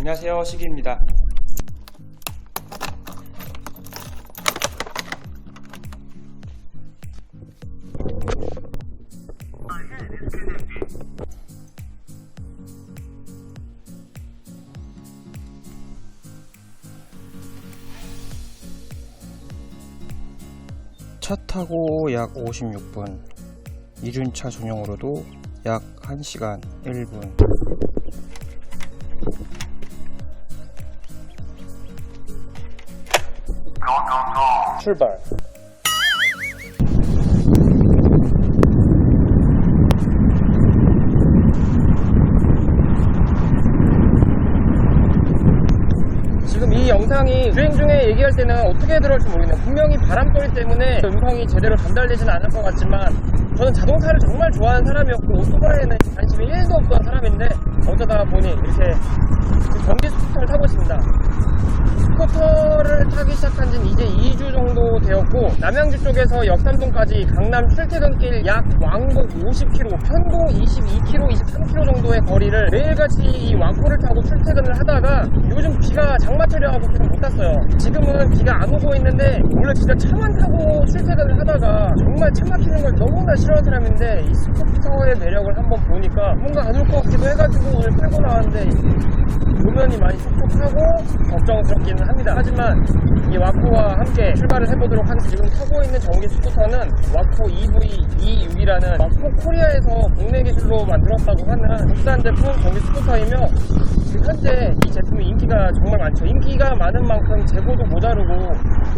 안녕하세요, 시기입니다. 차 타고 약 56분, 이륜차 전용으로도 약 1시간 1분. 출발. 지금 이 영상이 주행 중에 얘기할 때는 어떻게 들어올지 모르겠네요. 분명히 바람소리 때문에 음성이 제대로 전달되지는 않을 것 같지만, 저는 자동차를 정말 좋아하는 사람이었고 오토바이에는 관심이 1도 없던 사람인데 어쩌다 보니 이렇게 전기 스쿠터를 타고 있습니다. 스쿠터를 타기 시작한 지는 이제 2주 정도 되었고, 남양주 쪽에서 역삼동까지 강남 출퇴근길 약 왕복 50km, 편도 22km, 23km 정도의 거리를 매일같이 이 와코를 타고 출퇴근을 하다가, 요즘 비가 장마철이라고 계속 못 탔어요. 지금은 비가 안 오고 있는데, 원래 진짜 차만 타고 출퇴근을 하다가 정말 차 막히는 걸 너무나 싫어하는 사람인데, 이 스쿠터의 매력을 한번 보니까 뭔가 안 올 것 같기도 해가지고 오늘 타고 나왔는데, 노면이 많이 촉촉하고 걱정스럽기는 합니다. 하지만 이 와코와 함께 출발을 해보도록 하는데, 지금 타고 있는 전기 스쿠터는 와코 EV26이라는 와코 코리아에서 국내 기술로 만들었다고 하는 국산 제품 전기 스쿠터이며, 현재 이 제품이 인기가 정말 많죠. 인기가 많은 만큼 재고도 모자르고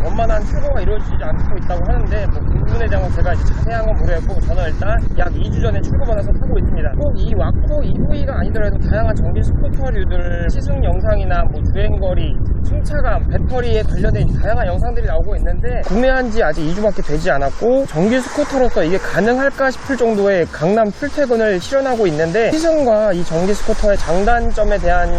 원만한 출고가 이루어지지 않고 있다고 하는데, 그 부분에 대한 제가 이제 자세한 건 모르겠고, 저는 일단 약 2주 전에 출고받아서 타고 있습니다. 꼭 이 와코 EV가 아니더라도 다양한 전기 스쿠터류들 시승 영상이나 주행거리, 승차감, 배터리에 관련된 다양한 영상들이 나오고 있는데, 구매한 지 아직 2주밖에 되지 않았고 전기 스쿠터로서 이게 가능할까 싶을 정도의 강남 출퇴근을 실현하고 있는데, 시승과 이 전기 스쿠터의 장단점에 대한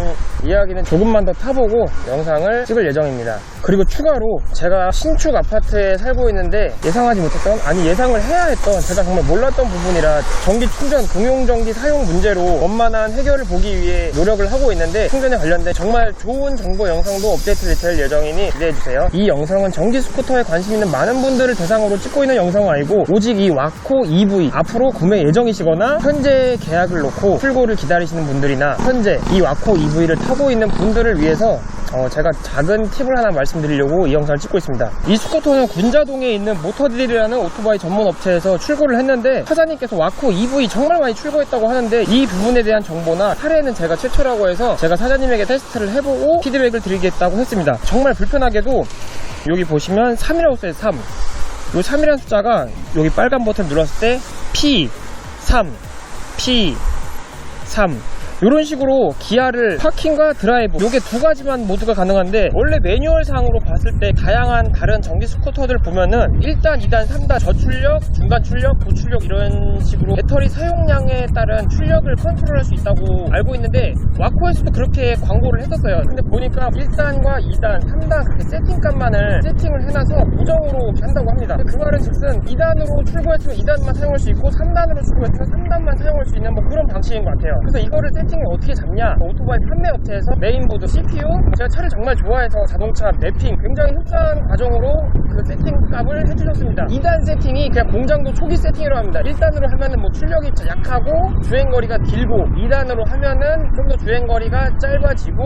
이야기는 조금만 더 타보고 영상을 찍을 예정입니다. 그리고 추가로 제가 신축 아파트에 살고 있는데, 예상하지 못했던, 아니 예상을 해야 했던, 제가 정말 몰랐던 부분이라 전기 충전, 공용전기 사용 문제로 원만한 해결을 보기 위해 노력을 하고 있는데, 충전에 관련된 정말 좋은 정보 영상도 업데이트를 될 예정이니 기대해주세요. 이 영상은 전기 스쿠터에 관심 있는 많은 분들을 대상으로 찍고 있는 영상은 아니고, 오직 이 와코 EV 앞으로 구매 예정이시거나 현재 계약을 놓고 출고를 기다리시는 분들이나 현재 이 와코 EV를 타고 있는 분들을 위해서 제가 작은 팁을 하나 말씀드리려고 이 영상을 찍고 있습니다. 이 스쿠터는 군자동에 있는 모터딜이라는 오토바이 전문 업체에서 출고를 했는데, 사장님께서 와코 EV 정말 많이 출고했다고 하는데, 이 부분에 대한 정보나 사례는 제가 최초라고 해서 제가 사장님에게 테스트를 해보고 피드백을 드리겠다고 했습니다. 정말 불편하게도 여기 보시면 3이라고 써요. 3. 이 3이라는 숫자가 여기 빨간 버튼 눌렀을 때 P3, P3 이런 식으로 기아를 파킹과 드라이브, 요게 두 가지만 모두가 가능한데, 원래 매뉴얼 상으로 봤을 때 다양한 다른 전기 스쿠터들 보면은 1단, 2단, 3단 저출력, 중간 출력, 고출력 이런 식으로 배터리 사용량에 따른 출력을 컨트롤할 수 있다고 알고 있는데, 와코에서도 그렇게 광고를 했었어요. 근데 보니까 1단과 2단, 3단 그렇게 세팅값만을 세팅을 해놔서 고정으로 한다고 합니다. 그 말은 즉슨 2단으로 출고했으면 2단만 사용할 수 있고, 3단으로 출고했으면 3단만 사용할 수 있는 그런 방식인 것 같아요. 그래서 이거를 세팅을 어떻게 잡냐, 오토바이 판매 업체에서 메인보드, CPU, 제가 차를 정말 좋아해서 자동차 맵핑 굉장히 흡사한 과정으로 그 세팅 값을 해주셨습니다. 2단 세팅이 그냥 공장도 초기 세팅이라고 합니다. 1단으로 하면은 출력이 약하고 주행거리가 길고, 2단으로 하면은 좀 더 주행거리가 짧아지고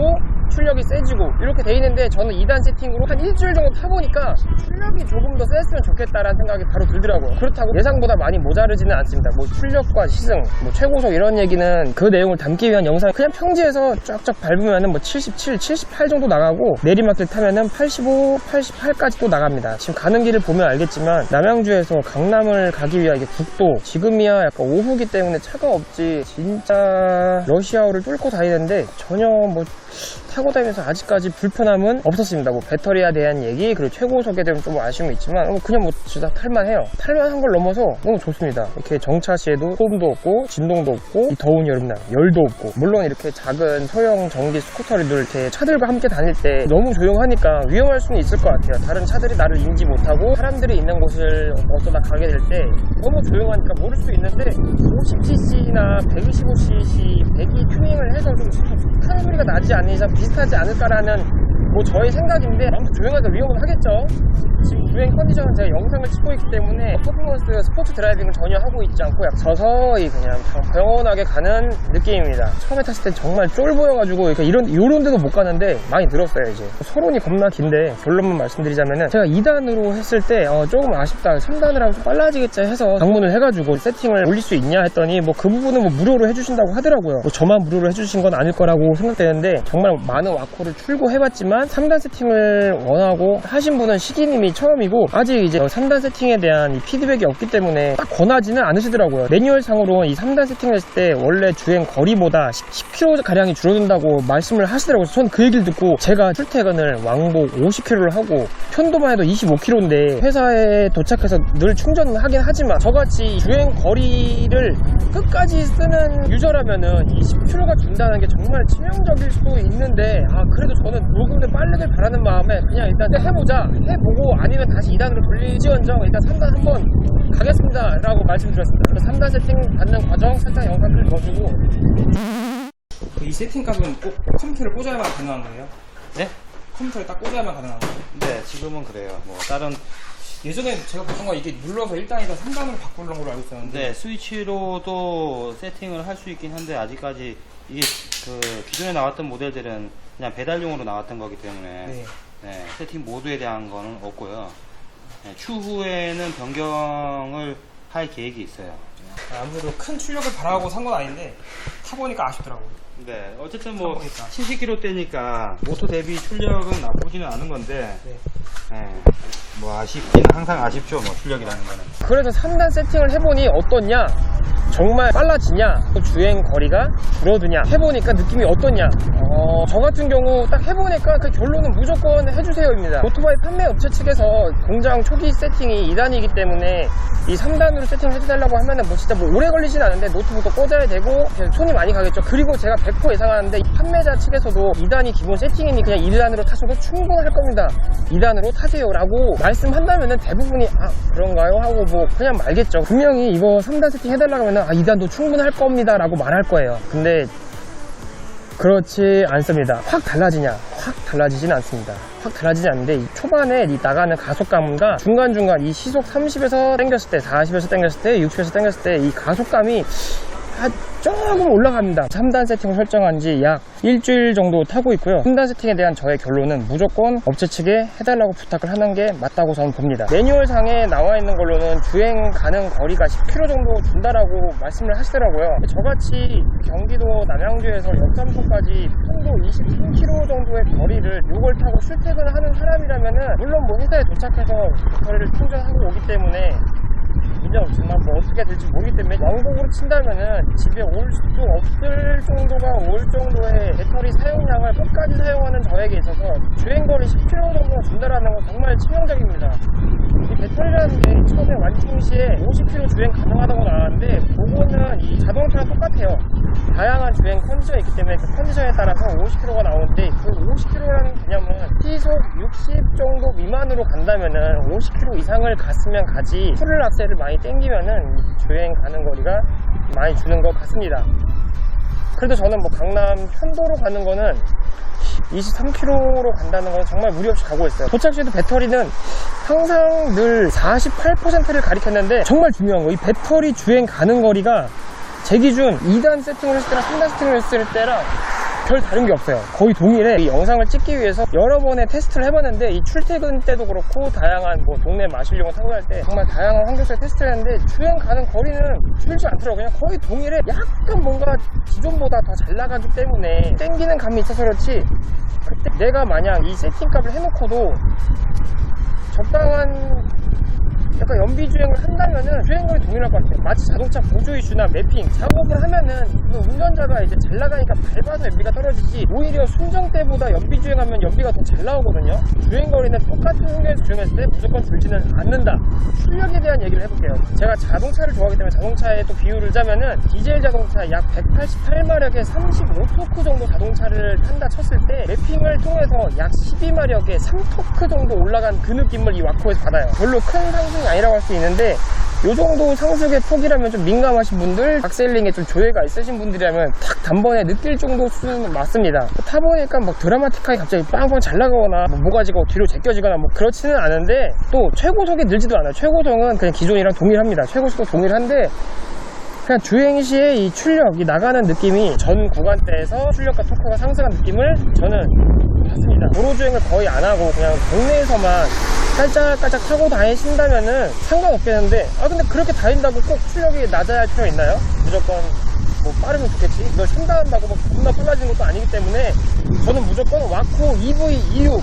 출력이 세지고 이렇게 돼 있는데, 저는 2단 세팅으로 한 일주일 정도 타보니까 출력이 조금 더 셌으면 좋겠다라는 생각이 바로 들더라고요. 그렇다고 예상보다 많이 모자르지는 않습니다. 출력과 시승, 최고속 이런 얘기는 그 내용을 담기 위한 영상, 그냥 평지에서 쫙쫙 밟으면은 77, 78 정도 나가고, 내리막길 타면은 85, 88까지 또 나갑니다. 지금 가는 길을 보면 알겠지만, 남양주에서 강남을 가기 위한 이게 국도, 지금이야 약간 오후기 때문에 차가 없지, 진짜 러시아어를 뚫고 다니는데 전혀 타고 다니면서 아직까지 불편함은 없었습니다. 배터리에 대한 얘기, 그리고 최고속에 대한 좀 아쉬움이 있지만 그냥 진짜 탈만해요. 탈만한 걸 넘어서 너무 좋습니다. 이렇게 정차 시에도 소음도 없고 진동도 없고, 이 더운 여름날 열도 없고, 물론 이렇게 작은 소형 전기 스쿠터들 이렇게 차들과 함께 다닐 때 너무 조용하니까 위험할 수는 있을 것 같아요. 다른 차들이 나를 인지 못하고 사람들이 있는 곳을 어쩌다 가게 될 때 너무 조용하니까 모를 수 있는데, 50cc나 125cc 배기 튜닝을 해서 좀 큰 소리가 나지 않는 이상 비슷하지 않을까라는 뭐 저의 생각인데 아무튼 주행하다 위험은 하겠죠. 지금 주행 컨디션은 제가 영상을 찍고 있기 때문에 퍼포먼스 스포츠 드라이빙을 전혀 하고 있지 않고 약 서서히 그냥 평온하게 가는 느낌입니다. 처음에 탔을 땐 정말 쫄 보여가지고 이런 데도 못 가는데 많이 늘었어요. 이제 서론이 겁나 긴데 결론만 말씀드리자면은 제가 2단으로 했을 때 조금 아쉽다, 3단을 하면 좀 빨라지겠지 해서 방문을 해가지고 세팅을 올릴 수 있냐 했더니 뭐 그 부분은 뭐 무료로 해주신다고 하더라고요. 뭐 저만 무료로 해주신 건 아닐 거라고 생각되는데 정말 많은 와코를 출고해봤지만 3단 세팅을 원하고 하신 분은 시기님이 처음이고 아직 이제 3단 세팅에 대한 이 피드백이 없기 때문에 딱 권하지는 않으시더라고요. 매뉴얼상으로 이 3단 세팅을 했을 때 원래 주행 거리보다 10km 가량이 줄어든다고 말씀을 하시더라고요. 전 그 얘기를 듣고 제가 출퇴근을 왕복 50km를 하고 편도만 해도 25km인데 회사에 도착해서 늘 충전을 하긴 하지만 저같이 주행 거리를 끝까지 쓰는 유저라면은 이 10km가 준다는 게 정말 치명적일 수도 있는데 그래도 저는 조금 더 빠르길 바라는 마음에 그냥 일단 해보자, 해보고 아니면 다시 2단으로 돌리지언정 일단 3단 한번 가겠습니다 라고 말씀드렸습니다. 3단 세팅 받는 과정 살짝 영상을 넣어주고, 이 세팅 값은 꼭 컴퓨터를 꽂아야만 가능한 거예요? 네? 컴퓨터를 딱 꽂아야만 가능한 거예요? 네, 지금은 그래요. 뭐 다른 예전에 제가 봤던 거 이게 눌러서 1단에서 3단으로 바꾸는 걸로 알고 있었는데. 네, 스위치로도 세팅을 할 수 있긴 한데 아직까지 이게 그 기존에 나왔던 모델들은 그냥 배달용으로 나왔던 거기 때문에 네, 세팅 모드에 대한 거는 없고요. 네, 추후에는 변경을 할 계획이 있어요. 아무래도 큰 출력을 바라고 산 건 아닌데 타보니까 아쉽더라고요. 네, 어쨌든 뭐 70km대니까 모토 대비 출력은 나쁘지는 않은 건데 뭐 아쉽기는 항상 아쉽죠, 뭐 출력이라는 거는. 그래서 3단 세팅을 해보니 어떻냐, 정말 빨라지냐, 또 주행 거리가 줄어드냐, 해보니까 느낌이 어떻냐. 저 같은 경우 딱 해보니까 그 결론은 무조건 해주세요입니다. 오토바이 판매 업체 측에서 공장 초기 세팅이 2단이기 때문에 이 3단으로 세팅을 해달라고 하면은 뭐 진짜 뭐 오래 걸리진 않은데 노트북도 꽂아야 되고 손이 많이 가겠죠. 그리고 제가 100% 예상하는데 판매자 측에서도 2단이 기본 세팅이니 그냥 1단으로 타셔도 충분할 겁니다, 2단으로 타세요 라고 말씀한다면은 대부분이 그런가요? 하고 뭐 그냥 말겠죠. 분명히 이거 3단 세팅 해달라고 하면은 2단도 충분할 겁니다 라고 말할 거예요. 근데 그렇지 않습니다. 확 달라지냐? 확 달라지진 않습니다. 확 달라지지 않는데 이 초반에 이 나가는 가속감과 중간중간 이 시속 30에서 당겼을 때, 40에서 당겼을 때, 60에서 당겼을 때 이 가속감이 조금 올라갑니다. 3단 세팅을 설정한 지 약 일주일 정도 타고 있고요. 3단 세팅에 대한 저의 결론은 무조건 업체 측에 해달라고 부탁을 하는 게 맞다고 저는 봅니다. 매뉴얼상에 나와 있는 걸로는 주행 가능 거리가 10km 정도 준다라고 말씀을 하시더라고요. 저같이 경기도 남양주에서 역삼동까지 편도 23km 정도의 거리를 이걸 타고 출퇴근을 하는 사람이라면은 물론 뭐 회사에 도착해서 배터리를 충전하고 오기 때문에 문제 없지만 뭐 어떻게 될지 모르기 때문에 왕복으로 친다면은 집에 올 수도 없을 정도가 올 정도의 배터리 사용량을 끝까지 사용하는 저에게 있어서 주행거리 10km 정도 준다라는 건 정말 치명적입니다. 이 배터리라는 게 처음에 완충 시에 50km 주행 가능하다고 나왔는데 그거는 이 자동차랑 똑같아요. 다양한 주행 컨디션이 있기 때문에 그 컨디션에 따라서 50km가 나오는데 그 50km라는 개념은 시속 60 정도 미만으로 간다면은 50km 이상을 갔으면 가지 풀을 악셀을 많이 땡기면은 주행 가는 거리가 많이 주는 것 같습니다. 그래도 저는 뭐 강남 편도로 가는 거는 23km로 간다는 건 정말 무리 없이 가고 있어요. 도착 시에도 배터리는 항상 늘 48%를 가리켰는데 정말 중요한 거, 이 배터리 주행 가는 거리가 제 기준 2단 세팅을 했을 때랑 3단 세팅을 했을 때랑 별 다른 게 없어요. 거의 동일해. 이 영상을 찍기 위해서 여러 번의 테스트를 해봤는데 이 출퇴근 때도 그렇고 다양한 뭐 동네 마시려고 타고 갈 때 정말 다양한 환경에서 테스트를 했는데 주행 가는 거리는 줄지 않더라고요. 그냥 거의 동일해. 약간 뭔가 기존보다 더 잘 나가기 때문에 땡기는 감이 있어서 그렇지 그때 내가 만약 이 세팅값을 해놓고도 적당한 약간 연비 주행을 한다면은 주행거리 동일할 것 같아요. 마치 자동차 보조 이슈나 매핑 작업을 하면은 그 운전자가 이제 잘 나가니까 밟아서 연비가 떨어지지 오히려 순정 때보다 연비 주행하면 연비가 더 잘 나오거든요. 주행거리는 똑같은 환경에서 주행했을 때 무조건 줄지는 않는다. 출력에 대한 얘기를 해볼게요. 제가 자동차를 좋아하기 때문에 자동차에 또 비유를 짜면은 디젤 자동차 약 188마력의 35토크 정도 자동차를 탄다 쳤을 때 매핑을 통해서 약 12마력의 3토크 정도 올라간 그 느낌을 이 와코에서 받아요. 별로 큰 상승 상승이 아니라고 할 수 있는데 요 정도 상승의 폭이라면 좀 민감하신 분들, 박셀링에 좀 조회가 있으신 분들이라면 탁 단번에 느낄 정도 수는 맞습니다. 타보니까 막 드라마틱하게 갑자기 빵빵 잘 나가거나 뭐 모가지가 뒤로 제껴지거나 뭐 그렇지는 않은데 또 최고속이 늘지도 않아요. 최고속은 그냥 기존이랑 동일합니다. 최고속도 동일한데 그냥 주행 시에 이 출력, 이 나가는 느낌이 전 구간대에서 출력과 토크가 상승한 느낌을 저는 받습니다. 도로 주행을 거의 안 하고 그냥 동네에서만 깔짝깔짝 타고 다니신다면은 상관없겠는데, 근데 그렇게 다닌다고 꼭 출력이 낮아야 할 필요 있나요? 무조건 뭐 빠르면 좋겠지, 이걸 첨단한다고 막 겁나 빨라지는 것도 아니기 때문에 저는 무조건 와코 EV26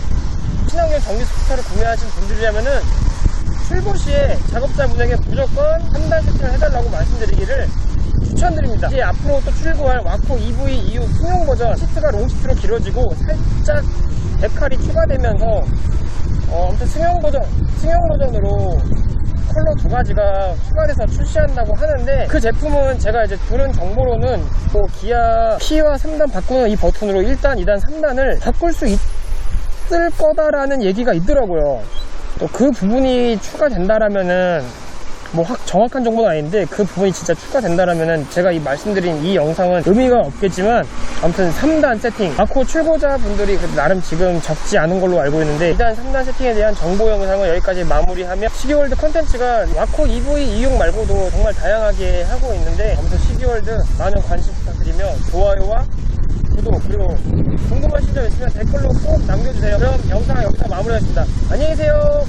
친환경 전기 스쿠터를 구매하신 분들이라면은 출고 시에 작업자분에게 무조건 3단 세팅을 해달라고 말씀드리기를 추천드립니다. 이제 앞으로 또 출고할 와코 EV26 승용 버전, 시트가 롱시트로 길어지고 살짝 데칼이 추가되면서 아무튼 승용 버전으로 컬러 2가지가 추가돼서 출시한다고 하는데, 그 제품은 제가 이제 들은 정보로는 뭐 기아 P와 3단 바꾸는 이 버튼으로 1단, 2단, 3단을 바꿀 수 있을 거다라는 얘기가 있더라고요. 또 그 부분이 추가된다라면은 뭐 정확한 정보는 아닌데 그 부분이 진짜 추가된다라면은 제가 이 말씀드린 이 영상은 의미가 없겠지만 아무튼 3단 세팅, 와코 출고자분들이 나름 지금 적지 않은 걸로 알고 있는데, 일단 3단 세팅에 대한 정보 영상은 여기까지 마무리하며, 시기월드 컨텐츠가 와코 EV26 말고도 정말 다양하게 하고 있는데 아무튼 시기월드 많은 관심 부탁드리며 좋아요와 구독, 그리고 궁금하신 점 있으면 댓글로 꼭 남겨주세요. 그럼 영상 여기서 마무리하겠습니다. 안녕히 계세요.